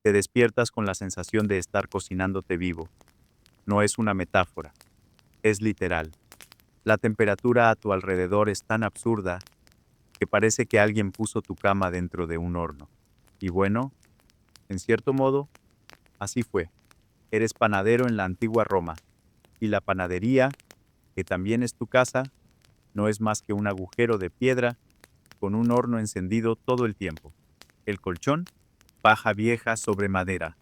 Te despiertas con la sensación de estar cocinándote vivo. No es una metáfora, es literal. La temperatura a tu alrededor es tan absurda que parece que alguien puso tu cama dentro de un horno. Y bueno, en cierto modo, así fue. Eres panadero en la antigua Roma, y la panadería, que también es tu casa, no es más que un agujero de piedra con un horno encendido todo el tiempo. El colchón, paja vieja sobre madera.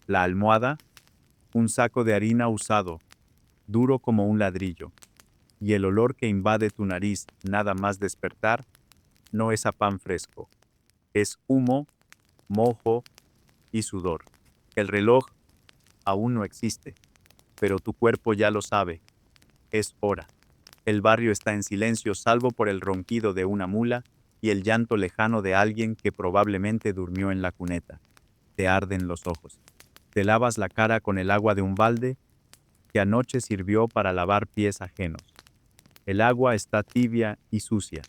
La almohada, un saco de harina usado, duro como un ladrillo. Y el olor que invade tu nariz nada más despertar no es a pan fresco, es humo, mojo y sudor. El reloj aún no existe, pero tu cuerpo ya lo sabe, es hora. El barrio está en silencio salvo por el ronquido de una mula y el llanto lejano de alguien que probablemente durmió en la cuneta. Te arden los ojos. Te lavas la cara con el agua de un balde que anoche sirvió para lavar pies ajenos. El agua está tibia y sucia,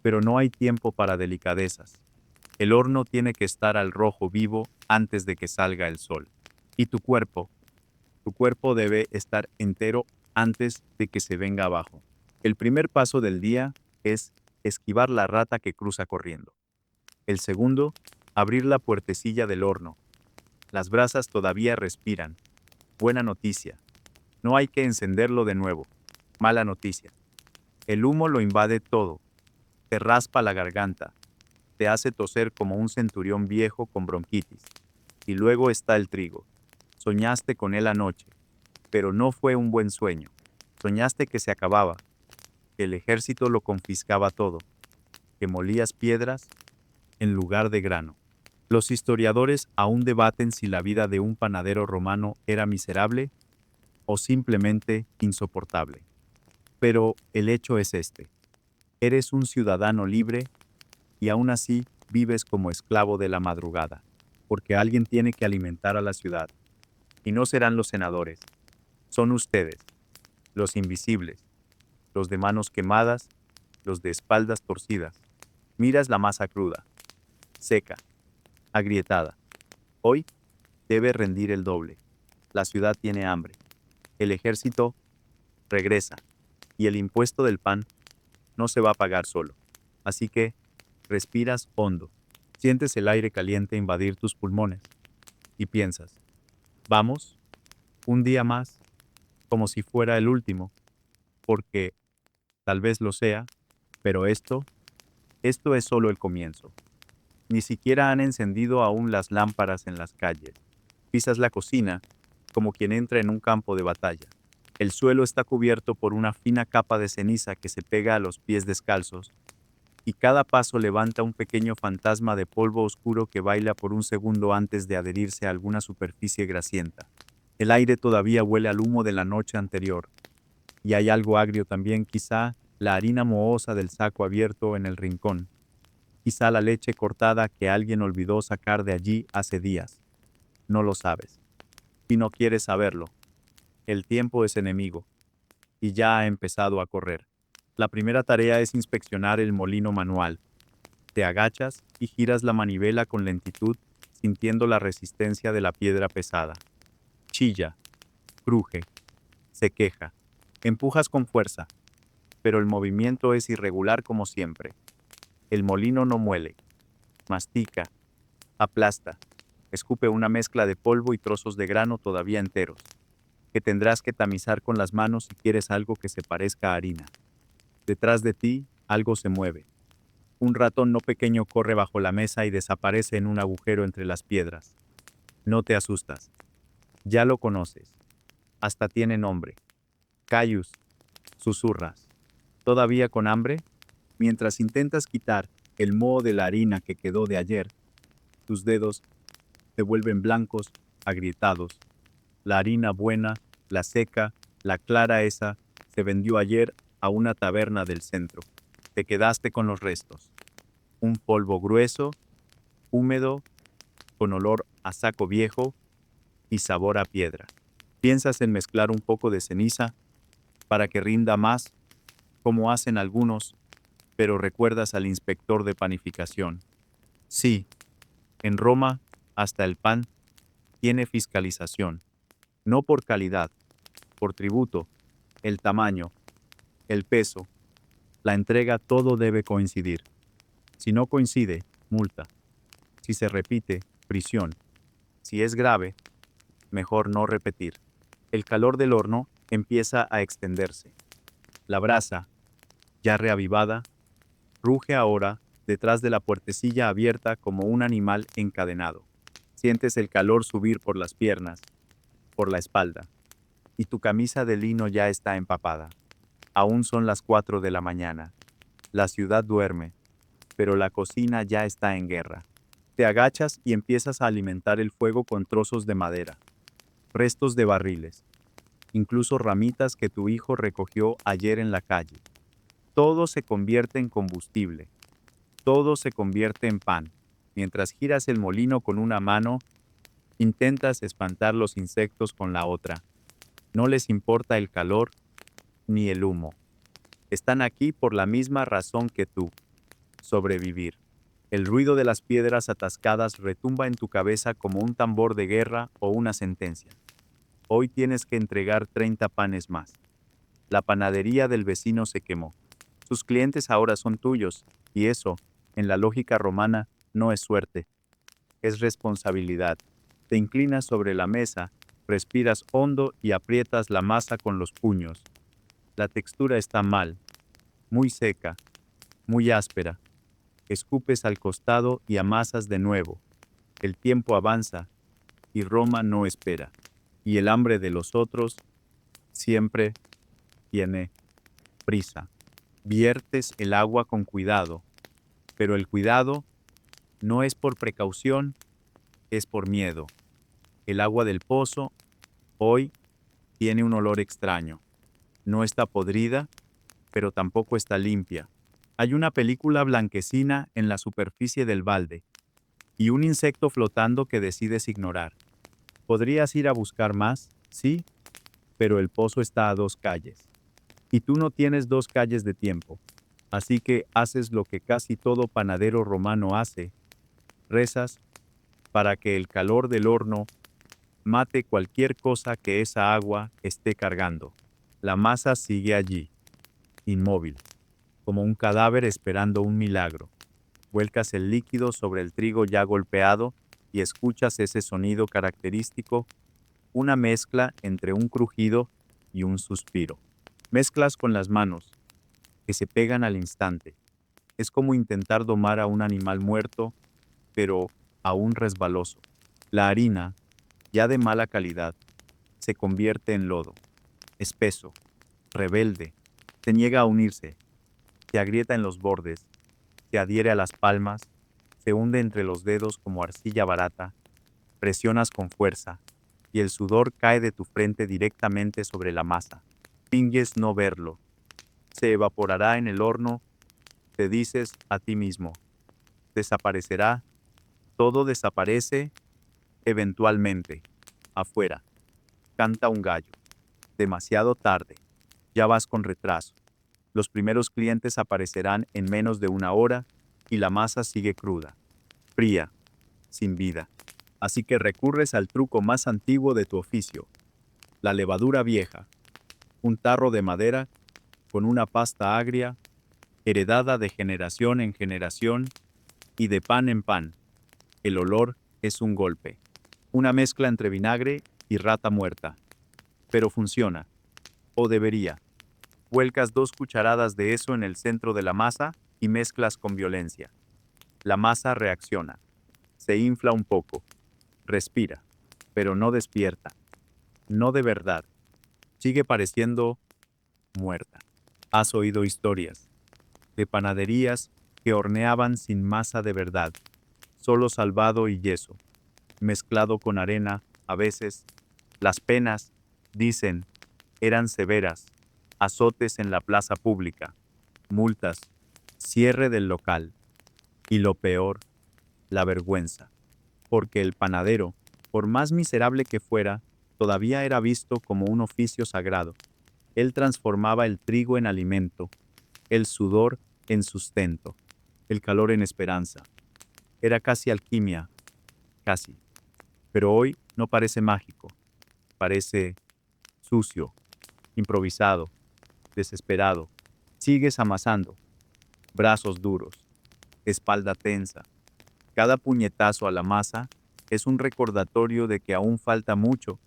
pero no hay tiempo para delicadezas. El horno tiene que estar al rojo vivo antes de que salga el sol. Y tu cuerpo debe estar entero antes de que se venga abajo. El primer paso del día es esquivar la rata que cruza corriendo. El segundo, abrir la puertecilla del horno. Las brasas todavía respiran. Buena noticia. No hay que encenderlo de nuevo. Mala noticia. El humo lo invade todo. Te raspa la garganta. Te hace toser como un centurión viejo con bronquitis. Y luego está el trigo. Soñaste con él anoche, pero no fue un buen sueño. Soñaste que se acababa, que el ejército lo confiscaba todo, que molías piedras en lugar de grano. Los historiadores aún debaten si la vida de un panadero romano era miserable o simplemente insoportable. Pero el hecho es este. Eres un ciudadano libre y aún así vives como esclavo de la madrugada, porque alguien tiene que alimentar a la ciudad. Y no serán los senadores, son ustedes, los invisibles, los de manos quemadas, los de espaldas torcidas. Miras la masa cruda, seca, agrietada. Hoy debe rendir el doble. La ciudad tiene hambre. El ejército regresa. Y el impuesto del pan no se va a pagar solo. Así que respiras hondo. Sientes el aire caliente invadir tus pulmones. Y piensas, vamos, un día más, como si fuera el último, porque tal vez lo sea, pero esto es solo el comienzo. Ni siquiera han encendido aún las lámparas en las calles. Pisas la cocina como quien entra en un campo de batalla. El suelo está cubierto por una fina capa de ceniza que se pega a los pies descalzos, y cada paso levanta un pequeño fantasma de polvo oscuro que baila por un segundo antes de adherirse a alguna superficie grasienta. El aire todavía huele al humo de la noche anterior, y hay algo agrio también, quizá la harina mohosa del saco abierto en el rincón, quizá la leche cortada que alguien olvidó sacar de allí hace días. No lo sabes. Y no quieres saberlo. El tiempo es enemigo, y ya ha empezado a correr. La primera tarea es inspeccionar el molino manual. Te agachas y giras la manivela con lentitud, sintiendo la resistencia de la piedra pesada. Chilla, cruje, se queja. Empujas con fuerza, pero el movimiento es irregular como siempre. El molino no muele, mastica, aplasta, escupe una mezcla de polvo y trozos de grano todavía enteros, que tendrás que tamizar con las manos si quieres algo que se parezca a harina. Detrás de ti, algo se mueve. Un ratón no pequeño corre bajo la mesa y desaparece en un agujero entre las piedras. No te asustas. Ya lo conoces. Hasta tiene nombre. Caius, susurras. ¿Todavía con hambre? Mientras intentas quitar el moho de la harina que quedó de ayer, tus dedos se vuelven blancos, agrietados. La harina buena, la seca, la clara esa, se vendió ayer a una taberna del centro. Te quedaste con los restos. Un polvo grueso, húmedo, con olor a saco viejo y sabor a piedra. Piensas en mezclar un poco de ceniza para que rinda más, como hacen algunos, pero recuerdas al inspector de panificación. Sí, en Roma Hasta el pan tiene fiscalización, no por calidad, por tributo, el tamaño, el peso, la entrega, todo debe coincidir. Si no coincide, multa. Si se repite, prisión. Si es grave, mejor no repetir. El calor del horno empieza a extenderse. La brasa, ya reavivada, ruge ahora detrás de la puertecilla abierta como un animal encadenado. Sientes el calor subir por las piernas, por la espalda, y tu camisa de lino ya está empapada. Aún son las 4 de la mañana. La ciudad duerme, pero la cocina ya está en guerra. Te agachas y empiezas a alimentar el fuego con trozos de madera, restos de barriles, incluso ramitas que tu hijo recogió ayer en la calle. Todo se convierte en combustible, todo se convierte en pan. Mientras giras el molino con una mano, intentas espantar los insectos con la otra. No les importa el calor ni el humo. Están aquí por la misma razón que tú: sobrevivir. El ruido de las piedras atascadas retumba en tu cabeza como un tambor de guerra o una sentencia. Hoy tienes que entregar 30 panes más. La panadería del vecino se quemó. Sus clientes ahora son tuyos, y eso, en la lógica romana, no es suerte, es responsabilidad. Te inclinas sobre la mesa, respiras hondo y aprietas la masa con los puños. La textura está mal, muy seca, muy áspera. Escupes al costado y amasas de nuevo. El tiempo avanza y Roma no espera. Y el hambre de los otros siempre tiene prisa. Viertes el agua con cuidado, pero el cuidado no es por precaución, es por miedo. El agua del pozo hoy tiene un olor extraño. No está podrida, pero tampoco está limpia. Hay una película blanquecina en la superficie del balde y un insecto flotando que decides ignorar. Podrías ir a buscar más, sí, pero el pozo está a 2 calles. Y tú no tienes 2 calles de tiempo. Así que haces lo que casi todo panadero romano hace: rezas para que el calor del horno mate cualquier cosa que esa agua esté cargando. La masa sigue allí, inmóvil, como un cadáver esperando un milagro. Vuelcas el líquido sobre el trigo ya golpeado y escuchas ese sonido característico, una mezcla entre un crujido y un suspiro. Mezclas con las manos, que se pegan al instante. Es como intentar domar a un animal muerto, pero aún resbaloso. La harina, ya de mala calidad, se convierte en lodo, espeso, rebelde, se niega a unirse, se agrieta en los bordes, se adhiere a las palmas, se hunde entre los dedos como arcilla barata, presionas con fuerza, y el sudor cae de tu frente directamente sobre la masa. Finges no verlo. Se evaporará en el horno, te dices a ti mismo. Desaparecerá, todo desaparece, eventualmente. Afuera, canta un gallo. Demasiado tarde. Ya vas con retraso. Los primeros clientes aparecerán en menos de una hora y la masa sigue cruda, fría, sin vida. Así que recurres al truco más antiguo de tu oficio: la levadura vieja, un tarro de madera con una pasta agria, heredada de generación en generación y de pan en pan. El olor es un golpe, una mezcla entre vinagre y rata muerta. Pero funciona, o debería. Vuelcas 2 cucharadas de eso en el centro de la masa y mezclas con violencia. La masa reacciona, se infla un poco, respira, pero no despierta. No de verdad. Sigue pareciendo muerta. Has oído historias de panaderías que horneaban sin masa de verdad, solo salvado y yeso, mezclado con arena, a veces. Las penas, dicen, eran severas: azotes en la plaza pública, multas, cierre del local, y lo peor, la vergüenza, porque el panadero, por más miserable que fuera, todavía era visto como un oficio sagrado. Él transformaba el trigo en alimento, el sudor en sustento, el calor en esperanza. Era casi alquimia, casi. Pero hoy no parece mágico, parece sucio, improvisado, desesperado. Sigues amasando, brazos duros, espalda tensa. Cada puñetazo a la masa es un recordatorio de que aún falta mucho,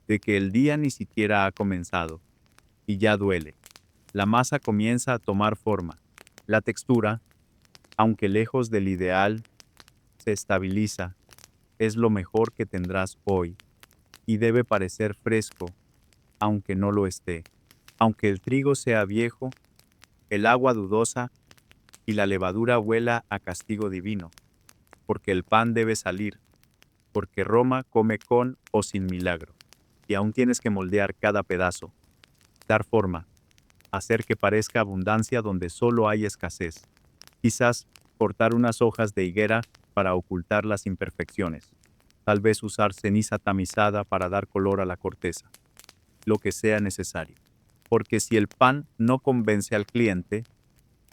de que el día ni siquiera ha comenzado. Y ya duele. La masa comienza a tomar forma. La textura, aunque lejos del ideal, se estabiliza. Es lo mejor que tendrás hoy. Y debe parecer fresco, aunque no lo esté. Aunque el trigo sea viejo, el agua dudosa y la levadura huela a castigo divino. Porque el pan debe salir. Porque Roma come con o sin milagro. Y aún tienes que moldear cada pedazo. Dar forma. Hacer que parezca abundancia donde solo hay escasez. Quizás cortar unas hojas de higuera para ocultar las imperfecciones. Tal vez usar ceniza tamizada para dar color a la corteza. Lo que sea necesario. Porque si el pan no convence al cliente,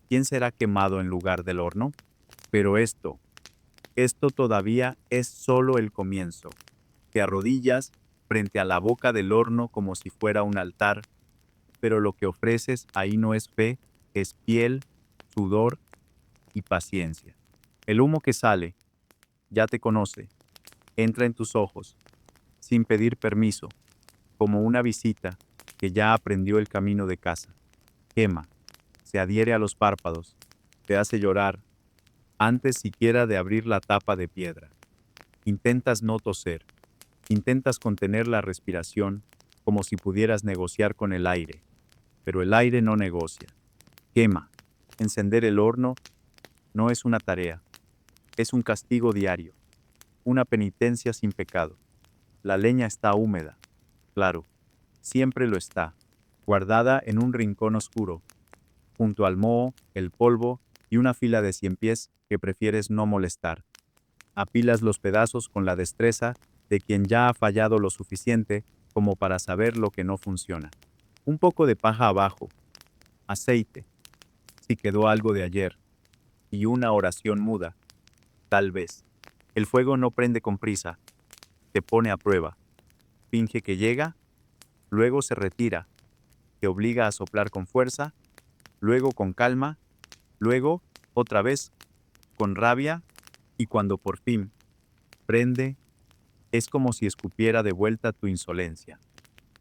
¿quién será quemado en lugar del horno? Pero esto todavía es solo el comienzo. Te arrodillas frente a la boca del horno como si fuera un altar, pero lo que ofreces ahí no es fe, es piel, sudor y paciencia. El humo que sale, ya te conoce, entra en tus ojos, sin pedir permiso, como una visita que ya aprendió el camino de casa. Quema, se adhiere a los párpados, te hace llorar, antes siquiera de abrir la tapa de piedra. Intentas no toser, intentas contener la respiración como si pudieras negociar con el aire, pero el aire no negocia. Quema. Encender el horno no es una tarea, es un castigo diario, una penitencia sin pecado. La leña está húmeda, claro, siempre lo está, guardada en un rincón oscuro, junto al moho, el polvo y una fila de ciempiés que prefieres no molestar. Apilas los pedazos con la destreza de quien ya ha fallado lo suficiente como para saber lo que no funciona. Un poco de paja abajo, aceite, si quedó algo de ayer, y una oración muda, tal vez. El fuego no prende con prisa, te pone a prueba. Finge que llega, luego se retira, te obliga a soplar con fuerza, luego con calma, luego, otra vez, con rabia, y cuando por fin prende, es como si escupiera de vuelta tu insolencia.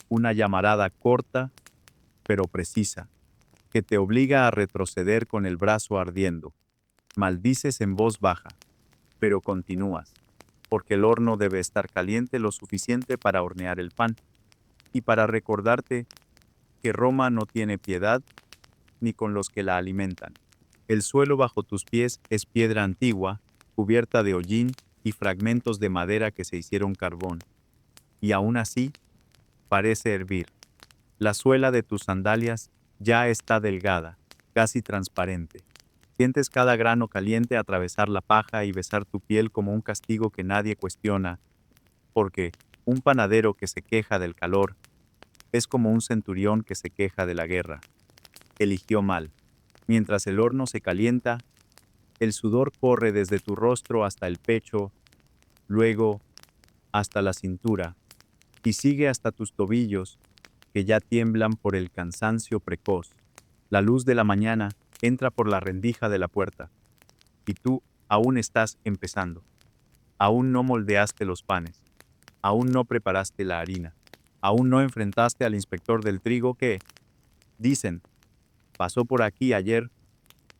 Una llamarada corta, pero precisa, que te obliga a retroceder con el brazo ardiendo. Maldices en voz baja, pero continúas, porque el horno debe estar caliente lo suficiente para hornear el pan, y para recordarte que Roma no tiene piedad ni con los que la alimentan. El suelo bajo tus pies es piedra antigua, cubierta de hollín y fragmentos de madera que se hicieron carbón, y aún así parece hervir. La suela de tus sandalias ya está delgada, casi transparente. Sientes cada grano caliente atravesar la paja y besar tu piel como un castigo que nadie cuestiona, porque un panadero que se queja del calor es como un centurión que se queja de la guerra. Eligió mal. Mientras el horno se calienta, el sudor corre desde tu rostro hasta el pecho, luego hasta la cintura, y sigue hasta tus tobillos, que ya tiemblan por el cansancio precoz. La luz de la mañana entra por la rendija de la puerta, y tú aún estás empezando. Aún no moldeaste los panes, aún no preparaste la harina, aún no enfrentaste al inspector del trigo que, dicen, pasó por aquí ayer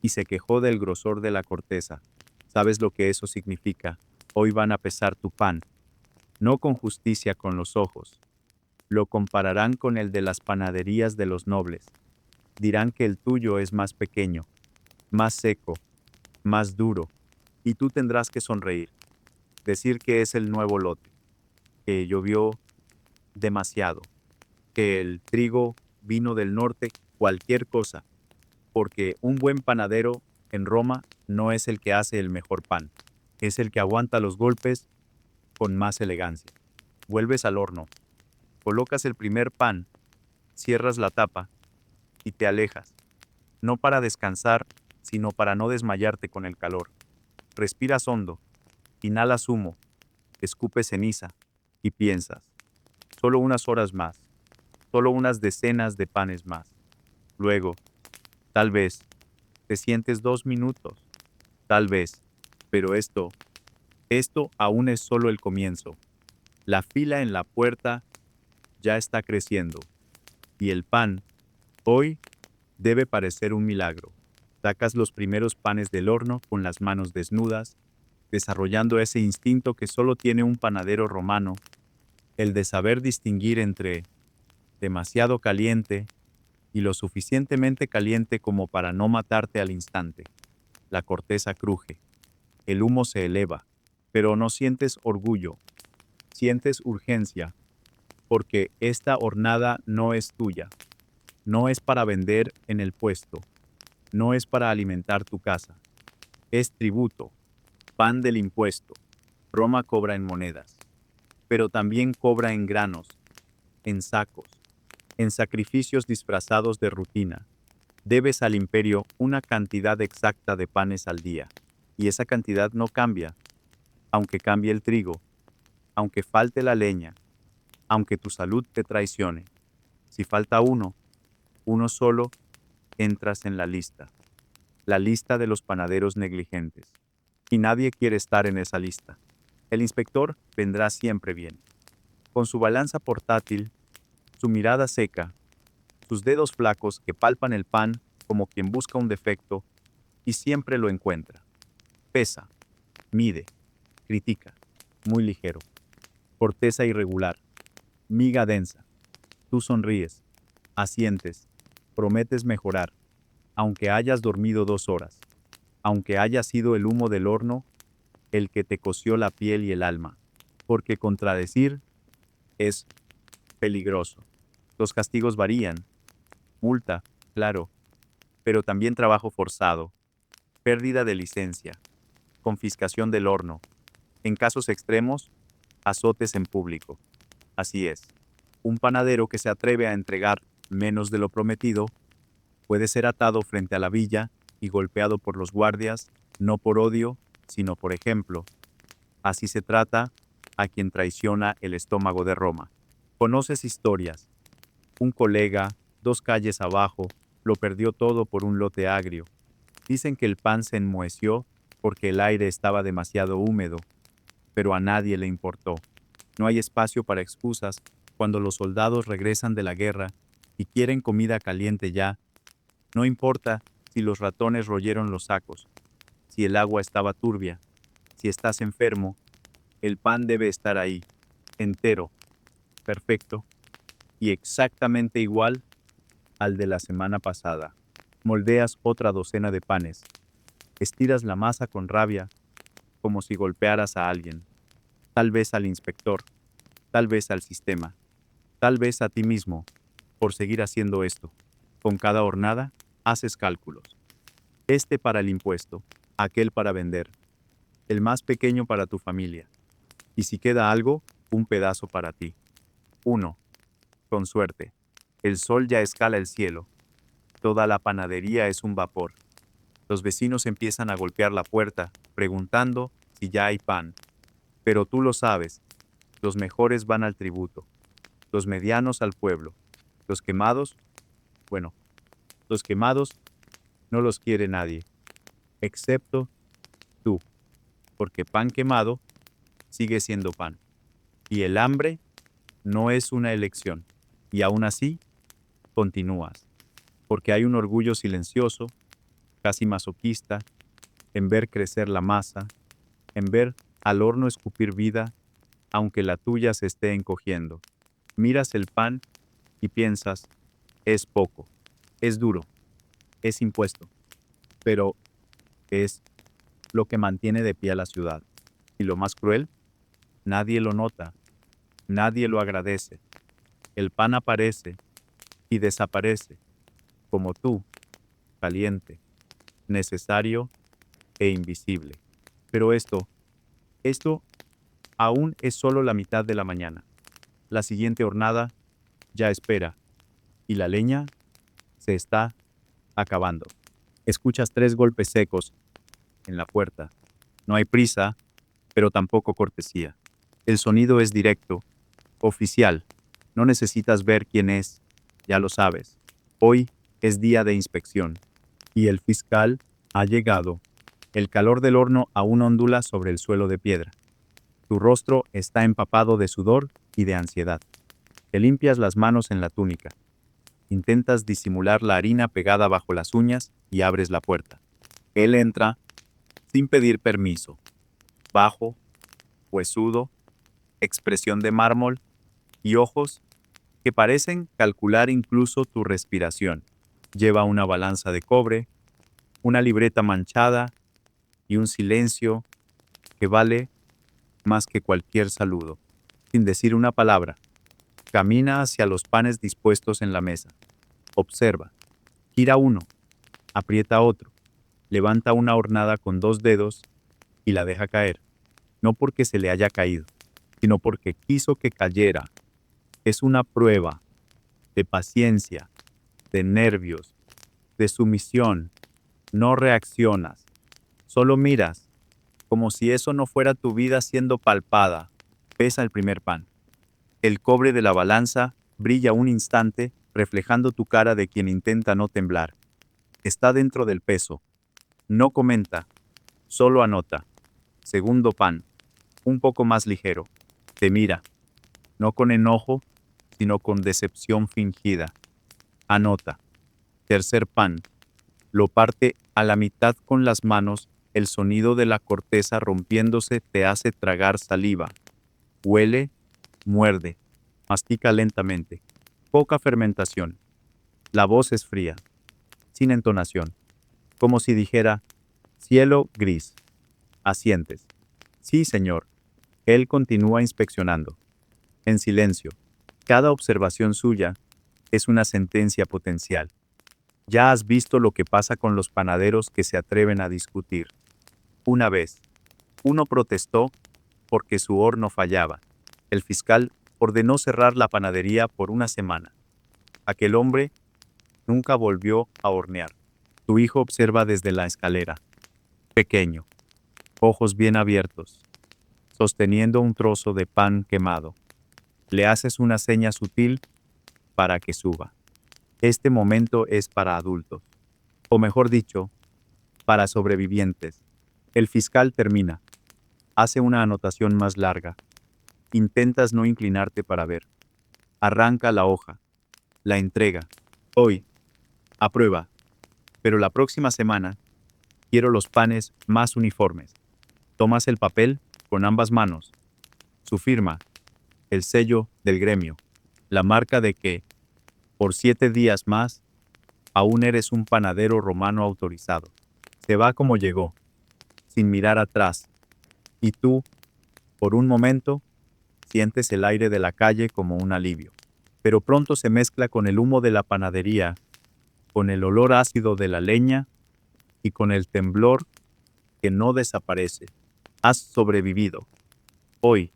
y se quejó del grosor de la corteza. ¿Sabes lo que eso significa? Hoy van a pesar tu pan, no con justicia con los ojos. Lo compararán con el de las panaderías de los nobles. Dirán que el tuyo es más pequeño, más seco, más duro, y tú tendrás que sonreír, decir que es el nuevo lote, que llovió demasiado, que el trigo vino del norte, cualquier cosa, porque un buen panadero en Roma no es el que hace el mejor pan, es el que aguanta los golpes con más elegancia. Vuelves al horno, colocas el primer pan, cierras la tapa y te alejas, no para descansar, sino para no desmayarte con el calor. Respiras hondo, inhalas humo, escupe ceniza y piensas, solo unas horas más, solo unas decenas de panes más. Luego, tal vez, te sientes 2 minutos, tal vez, pero esto aún es solo el comienzo. La fila en la puerta ya está creciendo, y el pan, hoy, debe parecer un milagro. Sacas los primeros panes del horno con las manos desnudas, desarrollando ese instinto que solo tiene un panadero romano, el de saber distinguir entre demasiado caliente y lo suficientemente caliente como para no matarte al instante. La corteza cruje, el humo se eleva, pero no sientes orgullo, sientes urgencia, porque esta hornada no es tuya, no es para vender en el puesto, no es para alimentar tu casa, es tributo, pan del impuesto. Roma cobra en monedas, pero también cobra en granos, en sacos, en sacrificios disfrazados de rutina. Debes al imperio una cantidad exacta de panes al día, y esa cantidad no cambia, aunque cambie el trigo, aunque falte la leña, aunque tu salud te traicione. Si falta uno solo, entras en la lista de los panaderos negligentes. Y nadie quiere estar en esa lista. El inspector vendrá siempre bien. Con su balanza portátil, su mirada seca, sus dedos flacos que palpan el pan como quien busca un defecto, y siempre lo encuentra. Pesa, mide, critica, muy ligero. Corteza irregular, miga densa. Tú sonríes, asientes, prometes mejorar, aunque hayas dormido 2 horas, aunque haya sido el humo del horno el que te coció la piel y el alma, porque contradecir es peligroso. Los castigos varían, multa, claro, pero también trabajo forzado, pérdida de licencia, confiscación del horno, en casos extremos, azotes en público. Así es, un panadero que se atreve a entregar menos de lo prometido puede ser atado frente a la villa y golpeado por los guardias, no por odio, sino por ejemplo. Así se trata a quien traiciona el estómago de Roma. Conoces historias. Un colega, 2 calles abajo, lo perdió todo por un lote agrio. Dicen que el pan se enmoheció porque el aire estaba demasiado húmedo, pero a nadie le importó. No hay espacio para excusas cuando los soldados regresan de la guerra y quieren comida caliente ya. No importa si los ratones royeron los sacos, si el agua estaba turbia, si estás enfermo, el pan debe estar ahí, entero, perfecto y exactamente igual al de la semana pasada. Moldeas otra docena de panes. Estiras la masa con rabia, como si golpearas a alguien. Tal vez al inspector, tal vez al sistema, tal vez a ti mismo, por seguir haciendo esto. Con cada hornada, haces cálculos. Este para el impuesto, aquel para vender, el más pequeño para tu familia. Y si queda algo, un pedazo para ti. 1. Con suerte. El sol ya escala el cielo. Toda la panadería es un vapor. Los vecinos empiezan a golpear la puerta, preguntando si ya hay pan. Pero tú lo sabes, los mejores van al tributo, los medianos al pueblo, los quemados, bueno, los quemados no los quiere nadie, excepto tú, porque pan quemado sigue siendo pan. Y el hambre no es una elección. Y aún así, continúas, porque hay un orgullo silencioso, casi masoquista, en ver crecer la masa, en ver al horno escupir vida, aunque la tuya se esté encogiendo. Miras el pan y piensas, es poco, es duro, es impuesto, pero es lo que mantiene de pie a la ciudad. Y lo más cruel, nadie lo nota, nadie lo agradece. El pan aparece y desaparece, como tú, caliente, necesario e invisible. Pero esto aún es solo la mitad de la mañana. La siguiente hornada ya espera, y la leña se está acabando. Escuchas 3 golpes secos en la puerta. No hay prisa, pero tampoco cortesía. El sonido es directo, oficial. No necesitas ver quién es, ya lo sabes. Hoy es día de inspección. Y el fiscal ha llegado. El calor del horno aún ondula sobre el suelo de piedra. Tu rostro está empapado de sudor y de ansiedad. Te limpias las manos en la túnica. Intentas disimular la harina pegada bajo las uñas y abres la puerta. Él entra sin pedir permiso. Bajo, huesudo, expresión de mármol y ojos que parecen calcular incluso tu respiración. Lleva una balanza de cobre, una libreta manchada y un silencio que vale más que cualquier saludo. Sin decir una palabra, camina hacia los panes dispuestos en la mesa. Observa. Gira uno, aprieta otro, levanta una hornada con 2 dedos y la deja caer. No porque se le haya caído, sino porque quiso que cayera. Es una prueba de paciencia, de nervios, de sumisión. No reaccionas, solo miras, como si eso no fuera tu vida siendo palpada. Pesa el primer pan. El cobre de la balanza brilla un instante, reflejando tu cara de quien intenta no temblar. Está dentro del peso. No comenta, solo anota. Segundo pan, un poco más ligero. Te mira, no con enojo, sino con decepción fingida. Anota. Tercer pan. Lo parte a la mitad con las manos, el sonido de la corteza rompiéndose te hace tragar saliva. Huele, muerde, mastica lentamente. Poca fermentación. La voz es fría, sin entonación, como si dijera, cielo gris. Asientes. Sí, señor. Él continúa inspeccionando. En silencio. Cada observación suya es una sentencia potencial. Ya has visto lo que pasa con los panaderos que se atreven a discutir. Una vez, uno protestó porque su horno fallaba. El fiscal ordenó cerrar la panadería por una semana. Aquel hombre nunca volvió a hornear. Tu hijo observa desde la escalera. Pequeño, ojos bien abiertos, sosteniendo un trozo de pan quemado. Le haces una seña sutil para que suba. Este momento es para adultos, o mejor dicho, para sobrevivientes. El fiscal termina. Hace una anotación más larga. Intentas no inclinarte para ver. Arranca la hoja. La entrega. Hoy. Aprueba. Pero la próxima semana, quiero los panes más uniformes. Tomas el papel con ambas manos. Su firma. El sello del gremio. La marca de que, por 7 días más, aún eres un panadero romano autorizado. Se va como llegó, sin mirar atrás. Y tú, por un momento, sientes el aire de la calle como un alivio. Pero pronto se mezcla con el humo de la panadería, con el olor ácido de la leña y con el temblor que no desaparece. Has sobrevivido. Hoy.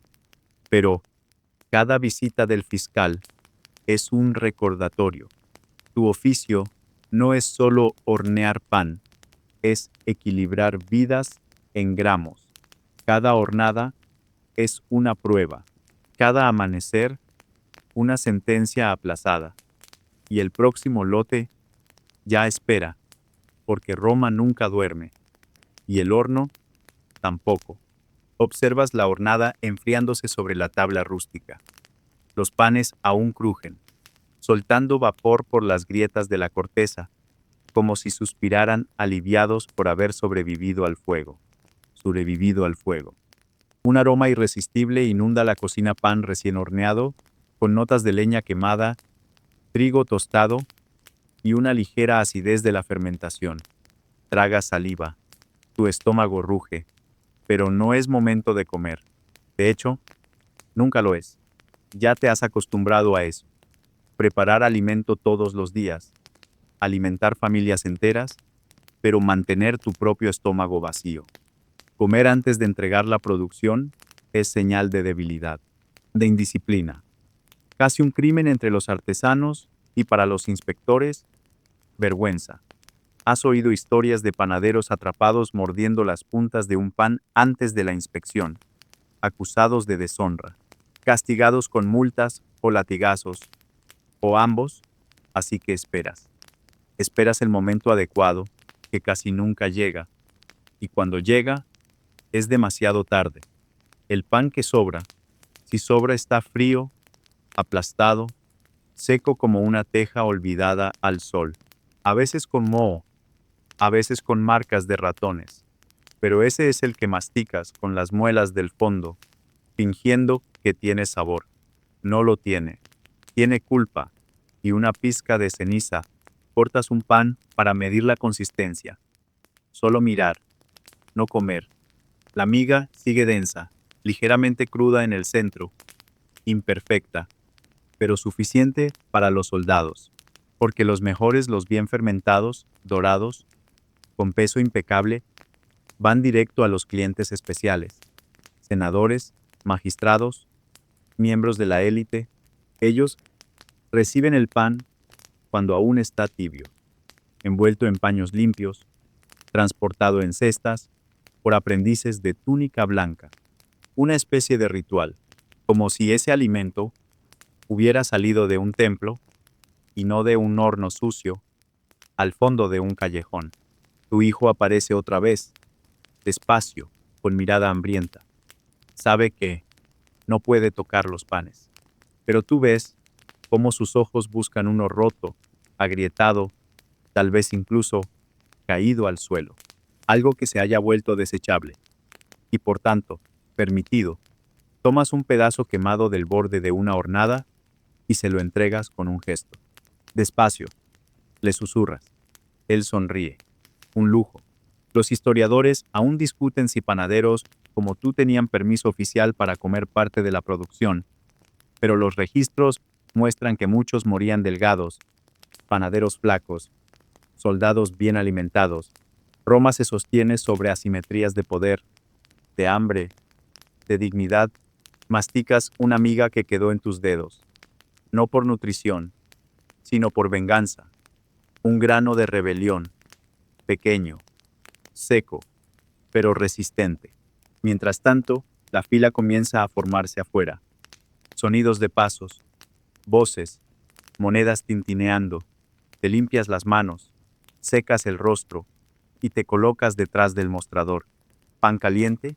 Pero cada visita del fiscal es un recordatorio. Tu oficio no es solo hornear pan, es equilibrar vidas en gramos. Cada hornada es una prueba. Cada amanecer, una sentencia aplazada. Y el próximo lote ya espera, porque Roma nunca duerme. Y el horno tampoco. Observas la hornada enfriándose sobre la tabla rústica. Los panes aún crujen, soltando vapor por las grietas de la corteza, como si suspiraran aliviados por haber sobrevivido al fuego. Sobrevivido al fuego. Un aroma irresistible inunda la cocina. Pan recién horneado, con notas de leña quemada, trigo tostado y una ligera acidez de la fermentación. Tragas saliva. Tu estómago ruge, pero no es momento de comer. De hecho, nunca lo es. Ya te has acostumbrado a eso. Preparar alimento todos los días, alimentar familias enteras, pero mantener tu propio estómago vacío. Comer antes de entregar la producción es señal de debilidad, de indisciplina. Casi un crimen entre los artesanos y para los inspectores, vergüenza. ¿Has oído historias de panaderos atrapados mordiendo las puntas de un pan antes de la inspección? acusados de deshonra, castigados con multas o latigazos, o ambos, así que esperas. Esperas el momento adecuado, que casi nunca llega, y cuando llega, es demasiado tarde. El pan que sobra, si sobra, está frío, aplastado, seco como una teja olvidada al sol, a veces con moho, a veces con marcas de ratones, pero ese es el que masticas con las muelas del fondo, fingiendo que tiene sabor. No lo tiene. Tiene culpa y una pizca de ceniza. Cortas un pan para medir la consistencia. Solo mirar, no comer. La miga sigue densa, ligeramente cruda en el centro, imperfecta, pero suficiente para los soldados, porque los mejores, los bien fermentados, dorados, con peso impecable, van directo a los clientes especiales, senadores, magistrados, miembros de la élite. Ellos reciben el pan cuando aún está tibio, envuelto en paños limpios, transportado en cestas por aprendices de túnica blanca, una especie de ritual, como si ese alimento hubiera salido de un templo y no de un horno sucio al fondo de un callejón. Tu hijo aparece otra vez, despacio, con mirada hambrienta. Sabe que no puede tocar los panes, pero tú ves cómo sus ojos buscan uno roto, agrietado, tal vez incluso caído al suelo, algo que se haya vuelto desechable, y por tanto, permitido. Tomas un pedazo quemado del borde de una hornada y se lo entregas con un gesto. Despacio, le susurras. Él sonríe. Un lujo. Los historiadores aún discuten si panaderos como tú tenían permiso oficial para comer parte de la producción, pero los registros muestran que muchos morían delgados, panaderos flacos, soldados bien alimentados. Roma se sostiene sobre asimetrías de poder, de hambre, de dignidad. Masticas una miga que quedó en tus dedos, no por nutrición, sino por venganza. Un grano de rebelión, pequeño, seco, pero resistente. Mientras tanto, la fila comienza a formarse afuera. Sonidos de pasos, voces, monedas tintineando. Te limpias las manos, secas el rostro y te colocas detrás del mostrador. Pan caliente,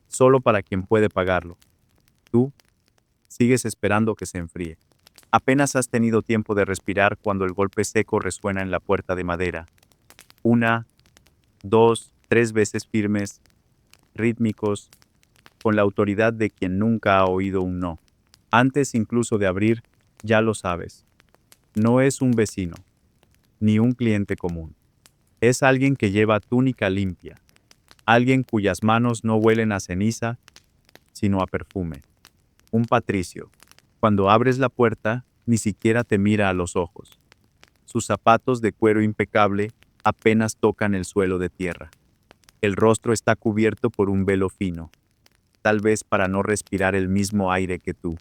solo para quien puede pagarlo. Tú sigues esperando que se enfríe. Apenas has tenido tiempo de respirar cuando el golpe seco resuena en la puerta de madera. Una, dos, tres veces firmes, rítmicos, con la autoridad de quien nunca ha oído un no. Antes incluso de abrir, ya lo sabes. No es un vecino, ni un cliente común. Es alguien que lleva túnica limpia, alguien cuyas manos no huelen a ceniza, sino a perfume. Un patricio. Cuando abres la puerta, ni siquiera te mira a los ojos. Sus zapatos de cuero impecable apenas tocan el suelo de tierra. El rostro está cubierto por un velo fino, tal vez para no respirar el mismo aire que tú.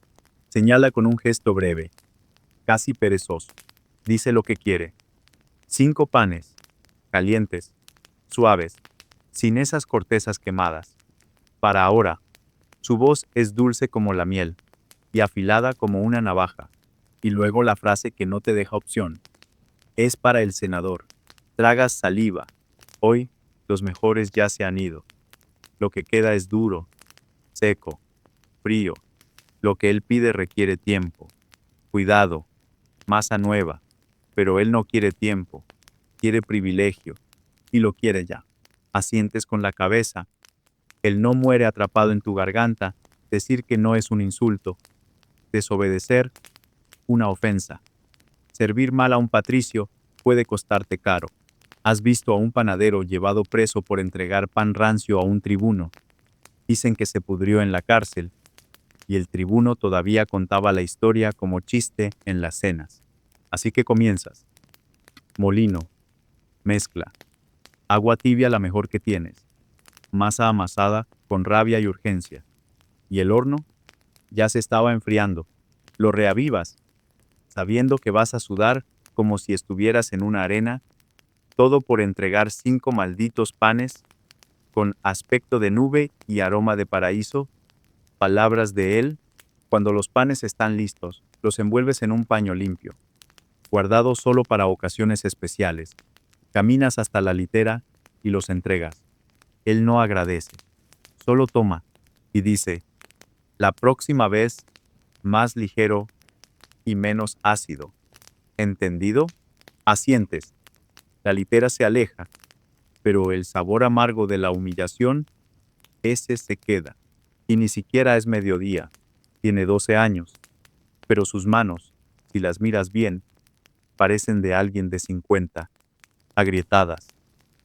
Señala con un gesto breve, casi perezoso. Dice lo que quiere. 5 panes, calientes, suaves, sin esas cortezas quemadas. Para ahora. Su voz es dulce como la miel y afilada como una navaja. Y luego la frase que no te deja opción. Es para el senador. Tragas saliva. Hoy, los mejores ya se han ido. Lo que queda es duro, seco, frío. Lo que él pide requiere tiempo, cuidado, masa nueva. Pero él no quiere tiempo, quiere privilegio, y lo quiere ya. Asientes con la cabeza. El no muere atrapado en tu garganta. Decir que no es un insulto. Desobedecer, una ofensa. Servir mal a un patricio puede costarte caro. Has visto a un panadero llevado preso por entregar pan rancio a un tribuno. Dicen que se pudrió en la cárcel, y el tribuno todavía contaba la historia como chiste en las cenas. Así que comienzas. Molino, mezcla. Agua tibia la mejor que tienes. Masa amasada con rabia y urgencia. Y el horno ya se estaba enfriando. Lo reavivas, sabiendo que vas a sudar como si estuvieras en una arena, todo por entregar 5 malditos panes con aspecto de nube y aroma de paraíso, palabras de él. Cuando los panes están listos, los envuelves en un paño limpio, guardado solo para ocasiones especiales. Caminas hasta la litera y los entregas. Él no agradece, solo toma y dice, la próxima vez, más ligero y menos ácido. ¿Entendido? Asientes. La litera se aleja, pero el sabor amargo de la humillación, ese se queda. Y ni siquiera es mediodía. Tiene 12 años, pero sus manos, si las miras bien, parecen de alguien de 50, agrietadas,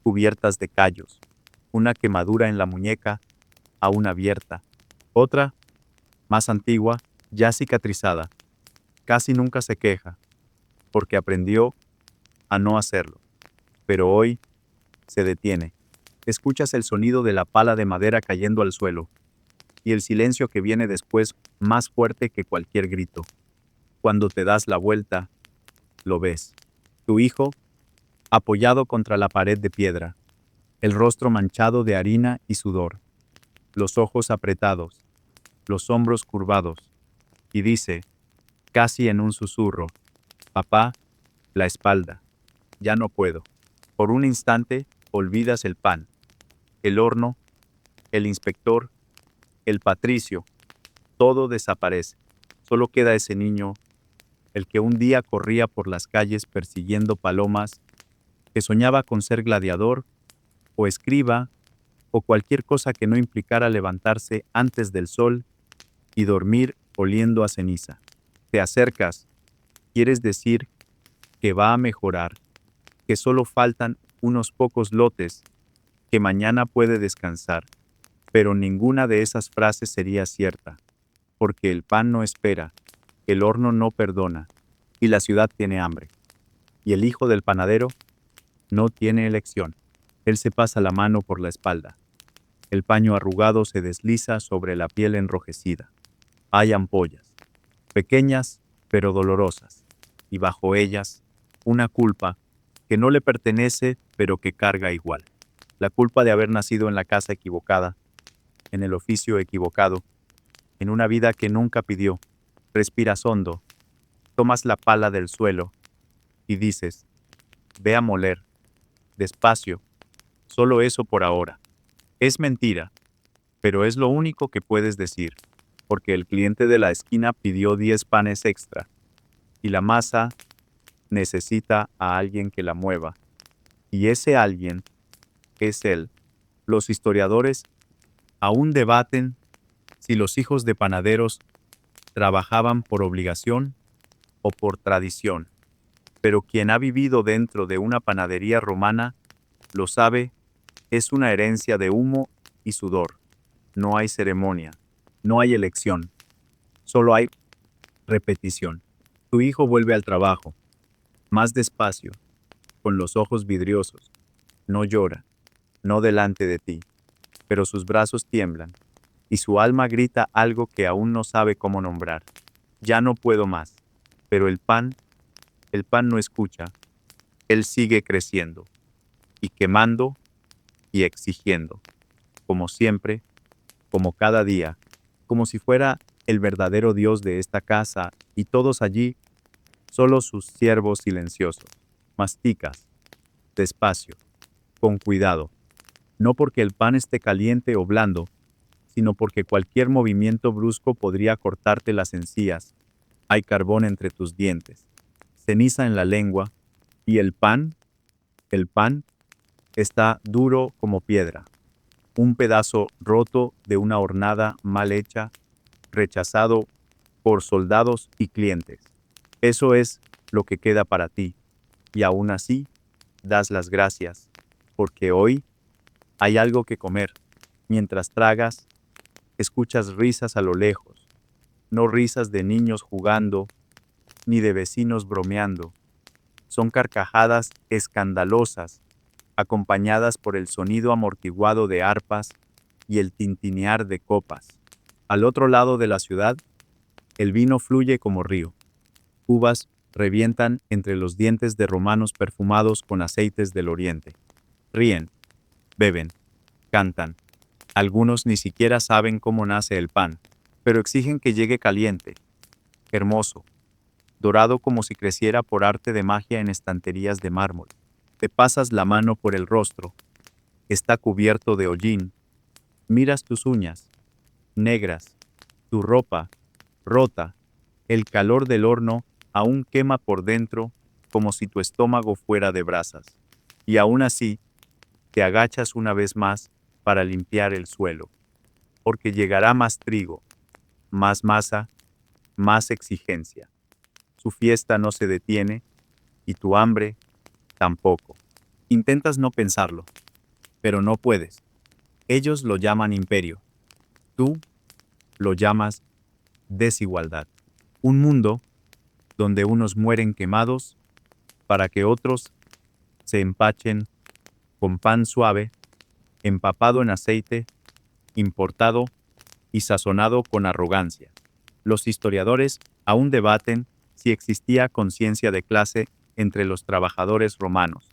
cubiertas de callos, una quemadura en la muñeca, aún abierta, otra, más antigua, ya cicatrizada. Casi nunca se queja, porque aprendió a no hacerlo. Pero hoy se detiene. Escuchas el sonido de la pala de madera cayendo al suelo, y el silencio que viene después más fuerte que cualquier grito. Cuando te das la vuelta, lo ves. Tu hijo, apoyado contra la pared de piedra, el rostro manchado de harina y sudor, los ojos apretados, los hombros curvados, y dice, casi en un susurro, papá, la espalda, ya no puedo. Por un instante, olvidas el pan, el horno, el inspector, el patricio, todo desaparece. Solo queda ese niño, el que un día corría por las calles persiguiendo palomas, que soñaba con ser gladiador, o escriba, o cualquier cosa que no implicara levantarse antes del sol y dormir oliendo a ceniza. Te acercas, quieres decir que va a mejorar, que solo faltan unos pocos lotes, que mañana puede descansar, pero ninguna de esas frases sería cierta, porque el pan no espera, el horno no perdona, y la ciudad tiene hambre. Y el hijo del panadero no tiene elección. Él se pasa la mano por la espalda. El paño arrugado se desliza sobre la piel enrojecida. Hay ampollas, pequeñas pero dolorosas, y bajo ellas una culpa que no le pertenece pero que carga igual. La culpa de haber nacido en la casa equivocada, en el oficio equivocado, en una vida que nunca pidió. Respiras hondo, tomas la pala del suelo y dices, ve a moler, despacio, solo eso por ahora. Es mentira, pero es lo único que puedes decir, porque el cliente de la esquina pidió 10 panes extra, y la masa necesita a alguien que la mueva, y ese alguien es él. Los historiadores aún debaten si los hijos de panaderos trabajaban por obligación o por tradición, pero quien ha vivido dentro de una panadería romana lo sabe, es una herencia de humo y sudor. No hay ceremonia, no hay elección, solo hay repetición. Tu hijo vuelve al trabajo, más despacio, con los ojos vidriosos. No llora, no delante de ti, pero sus brazos tiemblan, y su alma grita algo que aún no sabe cómo nombrar. Ya no puedo más. Pero el pan no escucha. Él sigue creciendo, y quemando, y exigiendo, como siempre, como cada día, como si fuera el verdadero Dios de esta casa, y todos allí, solo sus siervos silenciosos. Masticas, despacio, con cuidado, no porque el pan esté caliente o blando, sino porque cualquier movimiento brusco podría cortarte las encías. Hay carbón entre tus dientes, ceniza en la lengua, y el pan, está duro como piedra, un pedazo roto de una hornada mal hecha, rechazado por soldados y clientes. Eso es lo que queda para ti, y aún así, das las gracias, porque hoy hay algo que comer. Mientras tragas, escuchas risas a lo lejos, no risas de niños jugando, ni de vecinos bromeando. Son carcajadas escandalosas, acompañadas por el sonido amortiguado de arpas y el tintinear de copas. Al otro lado de la ciudad, el vino fluye como río. Uvas revientan entre los dientes de romanos perfumados con aceites del oriente. Ríen, beben, cantan. Algunos ni siquiera saben cómo nace el pan. pero exigen que llegue caliente, hermoso, dorado como si creciera por arte de magia en estanterías de mármol. Te pasas la mano por el rostro, está cubierto de hollín, miras tus uñas, negras, tu ropa, rota, el calor del horno aún quema por dentro como si tu estómago fuera de brasas. Y aún así, te agachas una vez más para limpiar el suelo, porque llegará más trigo, más masa, más exigencia. Su fiesta no se detiene y tu hambre tampoco. Intentas no pensarlo, pero no puedes. Ellos lo llaman imperio. Tú lo llamas desigualdad. Un mundo donde unos mueren quemados para que otros se empachen con pan suave, empapado en aceite, importado y sazonado con arrogancia. Los historiadores aún debaten si existía conciencia de clase entre los trabajadores romanos,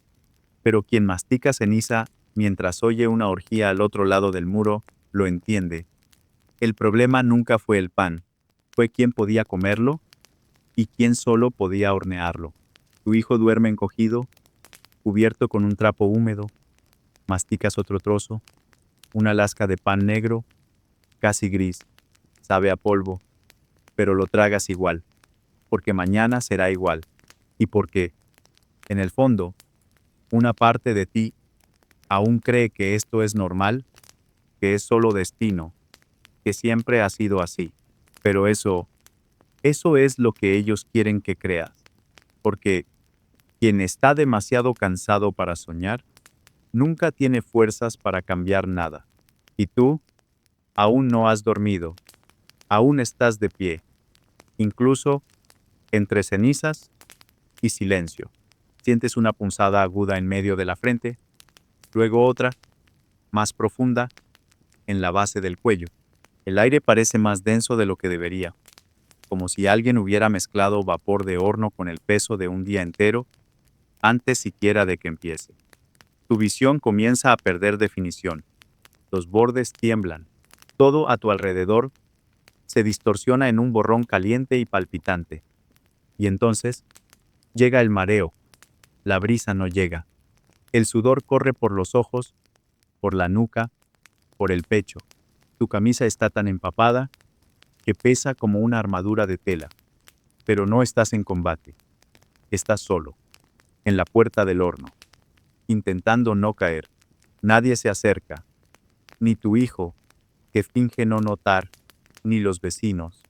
pero quien mastica ceniza mientras oye una orgía al otro lado del muro, lo entiende. El problema nunca fue el pan, fue quién podía comerlo y quién solo podía hornearlo. Tu hijo duerme encogido, cubierto con un trapo húmedo, masticas otro trozo, una lasca de pan negro, casi gris, sabe a polvo, pero lo tragas igual, porque mañana será igual, y porque, en el fondo, una parte de ti aún cree que esto es normal, que es solo destino, que siempre ha sido así. Pero eso es lo que ellos quieren que creas, porque quien está demasiado cansado para soñar, nunca tiene fuerzas para cambiar nada. Y tú, aún no has dormido, aún estás de pie, incluso entre cenizas y silencio. Sientes una punzada aguda en medio de la frente, luego otra, más profunda, en la base del cuello. El aire parece más denso de lo que debería, como si alguien hubiera mezclado vapor de horno con el peso de un día entero antes siquiera de que empiece. Tu visión comienza a perder definición. Los bordes tiemblan. Todo a tu alrededor se distorsiona en un borrón caliente y palpitante. Y entonces llega el mareo. La brisa no llega. El sudor corre por los ojos, por la nuca, por el pecho. Tu camisa está tan empapada que pesa como una armadura de tela. Pero no estás en combate. Estás solo, en la puerta del horno, intentando no caer. Nadie se acerca, ni tu hijo, que finge no notar, ni los vecinos,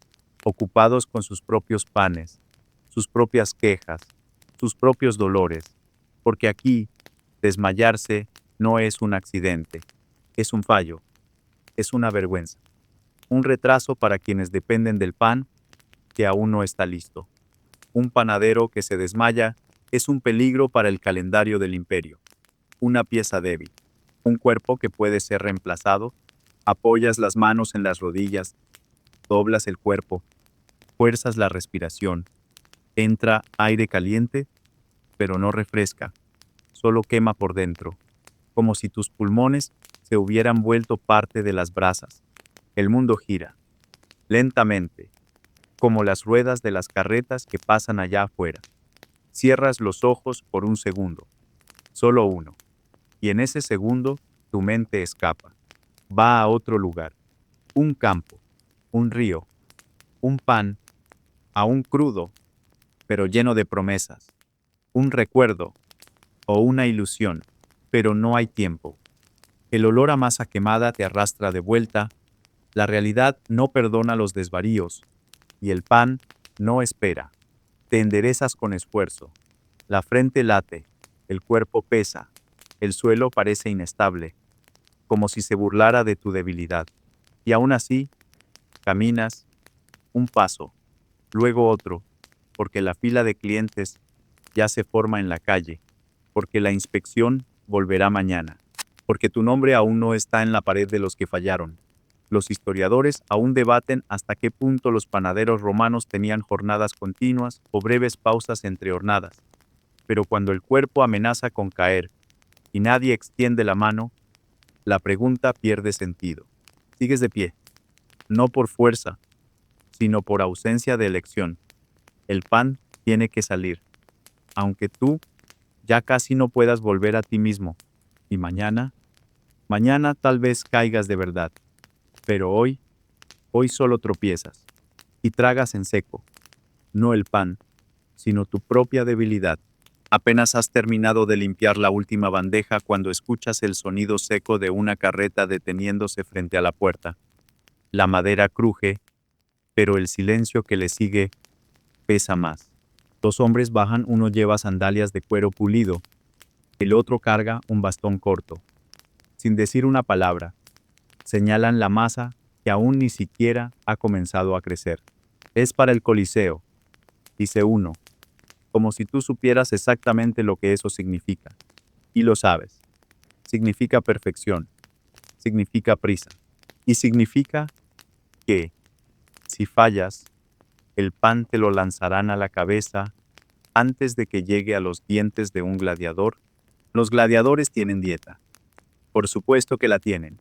ocupados con sus propios panes, sus propias quejas, sus propios dolores, porque aquí, desmayarse no es un accidente, es un fallo, es una vergüenza, un retraso para quienes dependen del pan que aún no está listo. Un panadero que se desmaya es un peligro para el calendario del imperio, una pieza débil, un cuerpo que puede ser reemplazado. Apoyas las manos en las rodillas, doblas el cuerpo, fuerzas la respiración. Entra aire caliente, pero no refresca, solo quema por dentro, como si tus pulmones se hubieran vuelto parte de las brasas. El mundo gira, lentamente, como las ruedas de las carretas que pasan allá afuera. Cierras los ojos por un segundo, solo uno, y en ese segundo tu mente escapa. Va a otro lugar, un campo, un río, un pan, aún crudo, pero lleno de promesas, un recuerdo o una ilusión, pero no hay tiempo. El olor a masa quemada te arrastra de vuelta, la realidad no perdona los desvaríos, y el pan no espera. Te enderezas con esfuerzo, la frente late, el cuerpo pesa, el suelo parece inestable, como si se burlara de tu debilidad. Y aún así, caminas, un paso, luego otro, porque la fila de clientes ya se forma en la calle, porque la inspección volverá mañana, porque tu nombre aún no está en la pared de los que fallaron. Los historiadores aún debaten hasta qué punto los panaderos romanos tenían jornadas continuas o breves pausas entre hornadas. Pero cuando el cuerpo amenaza con caer y nadie extiende la mano, la pregunta pierde sentido. Sigues de pie, no por fuerza, sino por ausencia de elección. El pan tiene que salir, aunque tú ya casi no puedas volver a ti mismo. Y mañana tal vez caigas de verdad, pero hoy solo tropiezas y tragas en seco, no el pan, sino tu propia debilidad. Apenas has terminado de limpiar la última bandeja cuando escuchas el sonido seco de una carreta deteniéndose frente a la puerta. La madera cruje, pero el silencio que le sigue pesa más. Dos hombres bajan, uno lleva sandalias de cuero pulido, el otro carga un bastón corto. Sin decir una palabra, señalan la masa que aún ni siquiera ha comenzado a crecer. Es para el Coliseo, dice uno, como si tú supieras exactamente lo que eso significa. Y lo sabes. Significa perfección, significa prisa, y significa que, si fallas, el pan te lo lanzarán a la cabeza antes de que llegue a los dientes de un gladiador. Los gladiadores tienen dieta. Por supuesto que la tienen.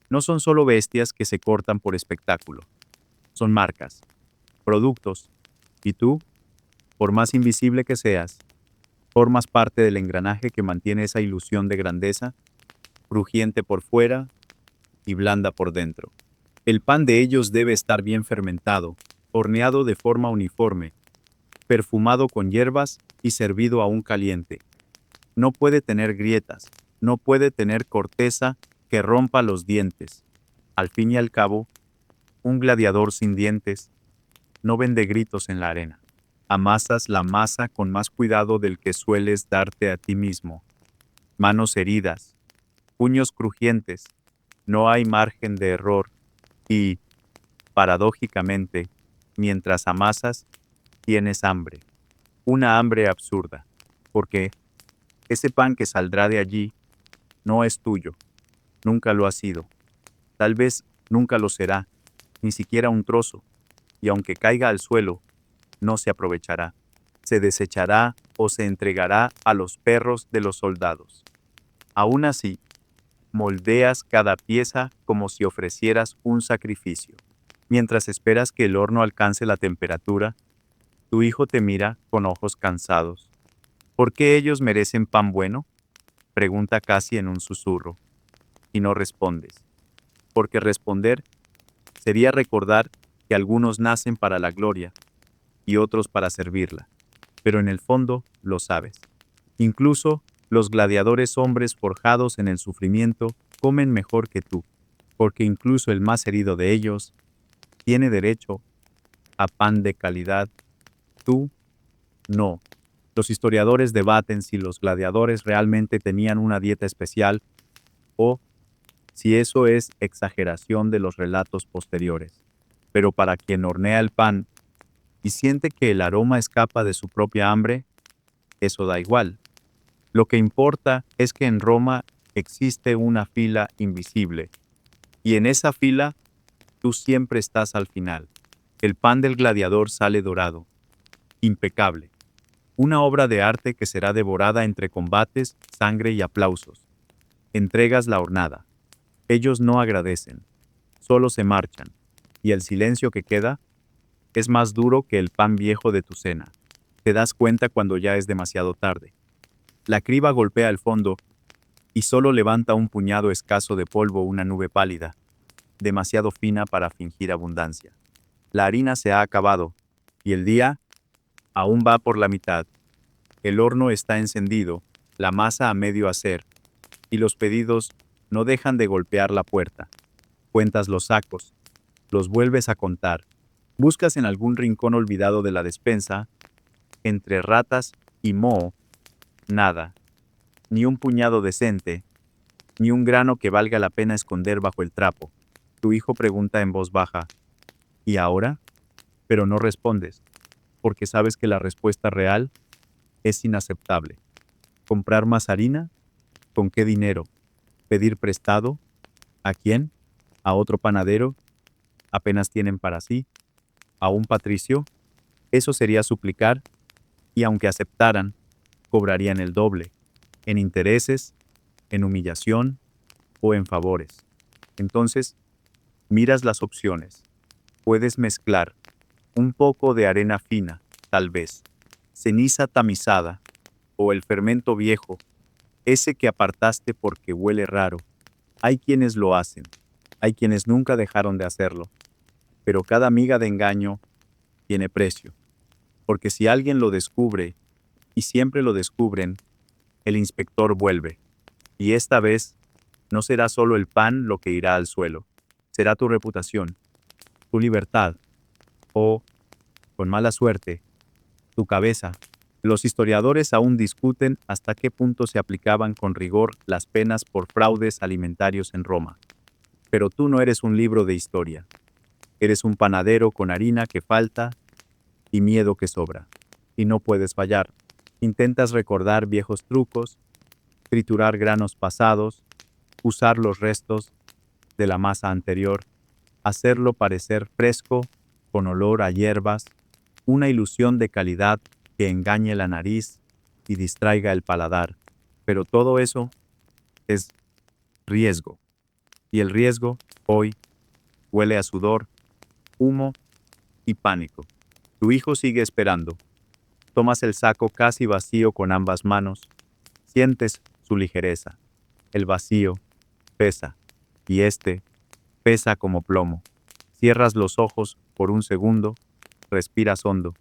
No son solo bestias que se cortan por espectáculo. Son marcas, productos, y tú, por más invisible que seas, formas parte del engranaje que mantiene esa ilusión de grandeza, crujiente por fuera y blanda por dentro. El pan de ellos debe estar bien fermentado, horneado de forma uniforme, perfumado con hierbas y servido aún caliente. No puede tener grietas, no puede tener corteza que rompa los dientes. Al fin y al cabo, un gladiador sin dientes no vende gritos en la arena. Amasas la masa con más cuidado del que sueles darte a ti mismo. Manos heridas, puños crujientes, no hay margen de error y, paradójicamente, mientras amasas, tienes hambre. Una hambre absurda, porque ese pan que saldrá de allí no es tuyo, nunca lo ha sido. Tal vez nunca lo será, ni siquiera un trozo, y aunque caiga al suelo, no se aprovechará. Se desechará o se entregará a los perros de los soldados. Aún así, moldeas cada pieza como si ofrecieras un sacrificio. Mientras esperas que el horno alcance la temperatura, tu hijo te mira con ojos cansados. ¿Por qué ellos merecen pan bueno? Pregunta casi en un susurro. Y no respondes. Porque responder sería recordar que algunos nacen para la gloria y otros para servirla. Pero en el fondo lo sabes. Incluso los gladiadores hombres forjados en el sufrimiento comen mejor que tú, porque incluso el más herido de ellos tiene derecho a pan de calidad. Tú no. Los historiadores debaten si los gladiadores realmente tenían una dieta especial o si eso es exageración de los relatos posteriores. Pero para quien hornea el pan y siente que el aroma escapa de su propia hambre, eso da igual. Lo que importa es que en Roma existe una fila invisible, y en esa fila tú siempre estás al final. El pan del gladiador sale dorado, impecable. Una obra de arte que será devorada entre combates, sangre y aplausos. Entregas la hornada. Ellos no agradecen, solo se marchan, y el silencio que queda es más duro que el pan viejo de tu cena. Te das cuenta cuando ya es demasiado tarde. La criba golpea el fondo y solo levanta un puñado escaso de polvo, una nube pálida, demasiado fina para fingir abundancia. La harina se ha acabado y el día aún va por la mitad. El horno está encendido, la masa a medio hacer, y los pedidos no dejan de golpear la puerta. Cuentas los sacos, los vuelves a contar. Buscas en algún rincón olvidado de la despensa, entre ratas y moho, nada. Ni un puñado decente, ni un grano que valga la pena esconder bajo el trapo. Tu hijo pregunta en voz baja, ¿y ahora? Pero no respondes, porque sabes que la respuesta real es inaceptable. ¿Comprar más harina? ¿Con qué dinero? ¿Pedir prestado? ¿A quién? ¿A otro panadero? ¿Apenas tienen para sí? ¿A un patricio? Eso sería suplicar, y aunque aceptaran, cobrarían el doble, en intereses, en humillación o en favores. Entonces, miras las opciones. Puedes mezclar Un poco de arena fina, tal vez, ceniza tamizada, o el fermento viejo, ese que apartaste porque huele raro. Hay quienes lo hacen, hay quienes nunca dejaron de hacerlo, pero cada miga de engaño tiene precio, porque si alguien lo descubre, y siempre lo descubren, el inspector vuelve, y esta vez no será solo el pan lo que irá al suelo, será tu reputación, tu libertad, o, con mala suerte, tu cabeza. Los historiadores aún discuten hasta qué punto se aplicaban con rigor las penas por fraudes alimentarios en Roma. Pero tú no eres un libro de historia. Eres un panadero con harina que falta y miedo que sobra. Y no puedes fallar. Intentas recordar viejos trucos, triturar granos pasados, usar los restos de la masa anterior, hacerlo parecer fresco, con olor a hierbas, una ilusión de calidad que engañe la nariz y distraiga el paladar. Pero todo eso es riesgo. Y el riesgo, hoy, huele a sudor, humo y pánico. Tu hijo sigue esperando. Tomas el saco casi vacío con ambas manos. Sientes su ligereza. El vacío pesa. Y este pesa como plomo. Cierras los ojos por un segundo, respiras hondo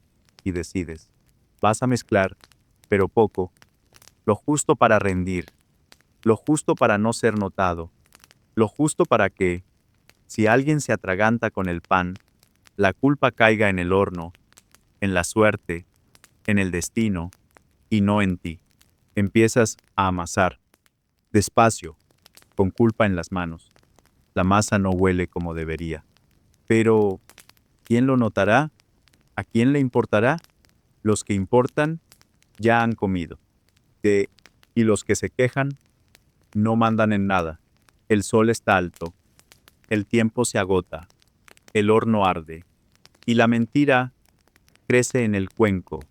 y decides. Vas a mezclar, pero poco, lo justo para rendir, lo justo para no ser notado, lo justo para que, si alguien se atraganta con el pan, la culpa caiga en el horno, en la suerte, en el destino, y no en ti. Empiezas a amasar, despacio, con culpa en las manos. La masa no huele como debería. Pero, ¿quién lo notará? ¿A quién le importará? Los que importan ya han comido. Y los que se quejan no mandan en nada. El sol está alto. El tiempo se agota. El horno arde. Y la mentira crece en el cuenco,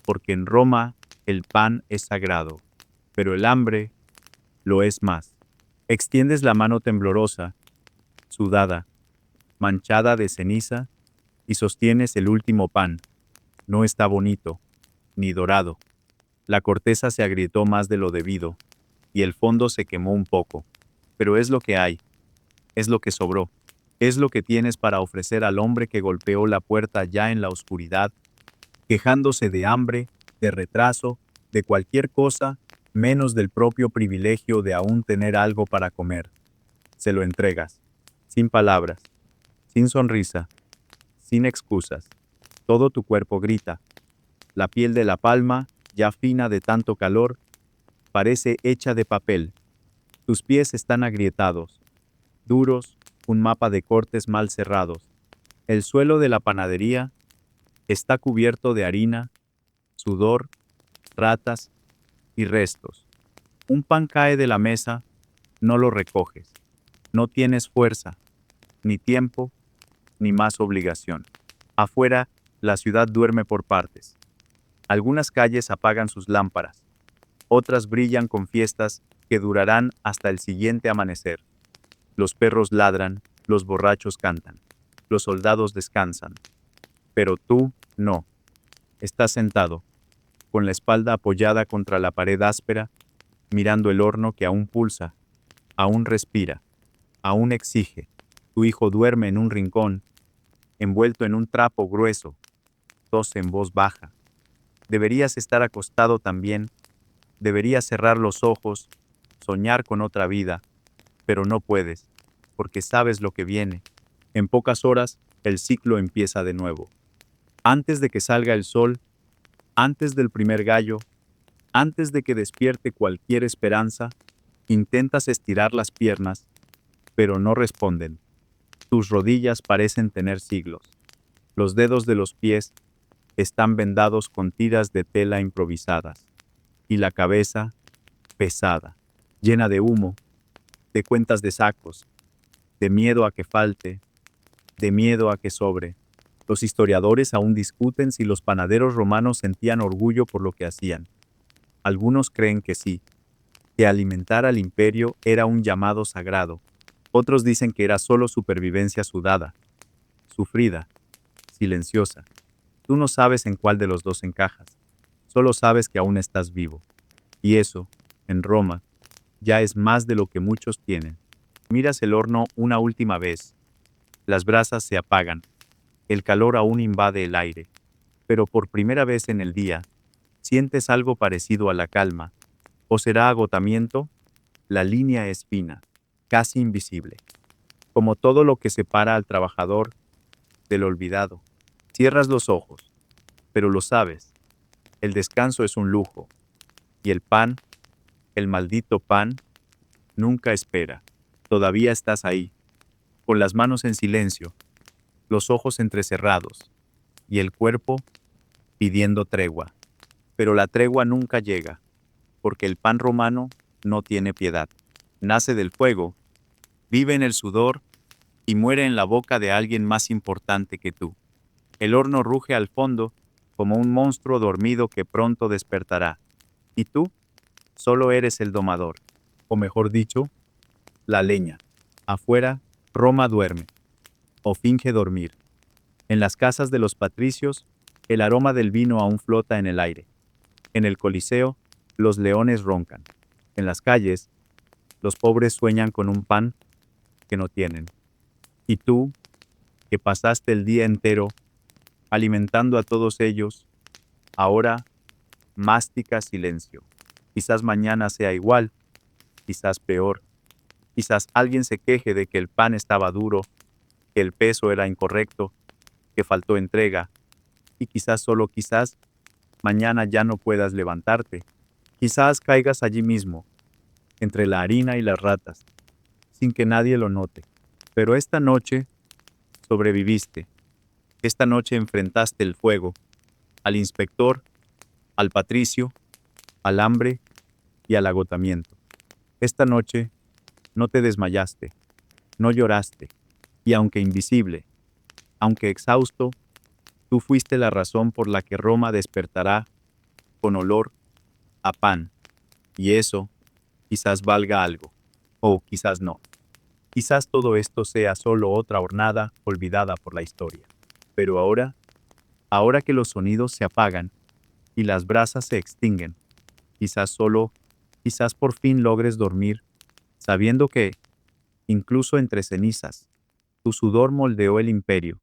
porque en Roma el pan es sagrado, pero el hambre lo es más. Extiendes la mano temblorosa, sudada, manchada de ceniza, y sostienes el último pan. No está bonito, ni dorado. La corteza se agrietó más de lo debido, y el fondo se quemó un poco. Pero es lo que hay, es lo que sobró, es lo que tienes para ofrecer al hombre que golpeó la puerta ya en la oscuridad, quejándose de hambre, de retraso, de cualquier cosa, menos del propio privilegio de aún tener algo para comer. Se lo entregas, sin palabras, sin sonrisa, sin excusas. Todo tu cuerpo grita. La piel de la palma, ya fina de tanto calor, parece hecha de papel. Tus pies están agrietados, duros, un mapa de cortes mal cerrados. El suelo de la panadería está cubierto de harina, sudor, ratas y restos. Un pan cae de la mesa, no lo recoges. No tienes fuerza, ni tiempo, ni más obligación. Afuera, la ciudad duerme por partes. Algunas calles apagan sus lámparas, otras brillan con fiestas que durarán hasta el siguiente amanecer. Los perros ladran, los borrachos cantan, los soldados descansan. Pero tú, no. Estás sentado, con la espalda apoyada contra la pared áspera, mirando el horno que aún pulsa, aún respira, aún exige. Tu hijo duerme en un rincón, envuelto en un trapo grueso, tose en voz baja. Deberías estar acostado también, deberías cerrar los ojos, soñar con otra vida, pero no puedes, porque sabes lo que viene. En pocas horas, el ciclo empieza de nuevo. Antes de que salga el sol, antes del primer gallo, antes de que despierte cualquier esperanza, intentas estirar las piernas, pero no responden. Tus rodillas parecen tener siglos. Los dedos de los pies están vendados con tiras de tela improvisadas, y la cabeza, pesada, llena de humo, de cuentas de sacos, de miedo a que falte, de miedo a que sobre. Los historiadores aún discuten si los panaderos romanos sentían orgullo por lo que hacían. Algunos creen que sí, que alimentar al imperio era un llamado sagrado. Otros dicen que era solo supervivencia sudada, sufrida, silenciosa. Tú no sabes en cuál de los dos encajas. Solo sabes que aún estás vivo. Y eso, en Roma, ya es más de lo que muchos tienen. Miras el horno una última vez. Las brasas se apagan. El calor aún invade el aire. Pero por primera vez en el día, sientes algo parecido a la calma. ¿O será agotamiento? La línea es fina, casi invisible. Como todo lo que separa al trabajador del olvidado. Cierras los ojos, pero lo sabes. El descanso es un lujo. Y el pan, el maldito pan, nunca espera. Todavía estás ahí, con las manos en silencio, los ojos entrecerrados, y el cuerpo pidiendo tregua. Pero la tregua nunca llega, porque el pan romano no tiene piedad. Nace del fuego, vive en el sudor y muere en la boca de alguien más importante que tú. El horno ruge al fondo como un monstruo dormido que pronto despertará. Y tú solo eres el domador, o mejor dicho, la leña. Afuera, Roma duerme, o finge dormir. En las casas de los patricios, el aroma del vino aún flota en el aire. En el Coliseo, los leones roncan. En las calles, los pobres sueñan con un pan que no tienen. Y tú, que pasaste el día entero alimentando a todos ellos, ahora masticas silencio. Quizás mañana sea igual, quizás peor. Quizás alguien se queje de que el pan estaba duro, que el peso era incorrecto, que faltó entrega, y quizás solo quizás mañana ya no puedas levantarte. Quizás caigas allí mismo, entre la harina y las ratas, sin que nadie lo note. Pero esta noche sobreviviste. Esta noche enfrentaste el fuego, al inspector, al patricio, al hambre y al agotamiento. Esta noche no te desmayaste, no lloraste, y aunque invisible, aunque exhausto, tú fuiste la razón por la que Roma despertará con olor a pan. Y eso quizás valga algo, o quizás no. Quizás todo esto sea solo otra hornada olvidada por la historia. Pero ahora que los sonidos se apagan y las brasas se extinguen, quizás por fin logres dormir, sabiendo que, incluso entre cenizas, tu sudor moldeó el imperio,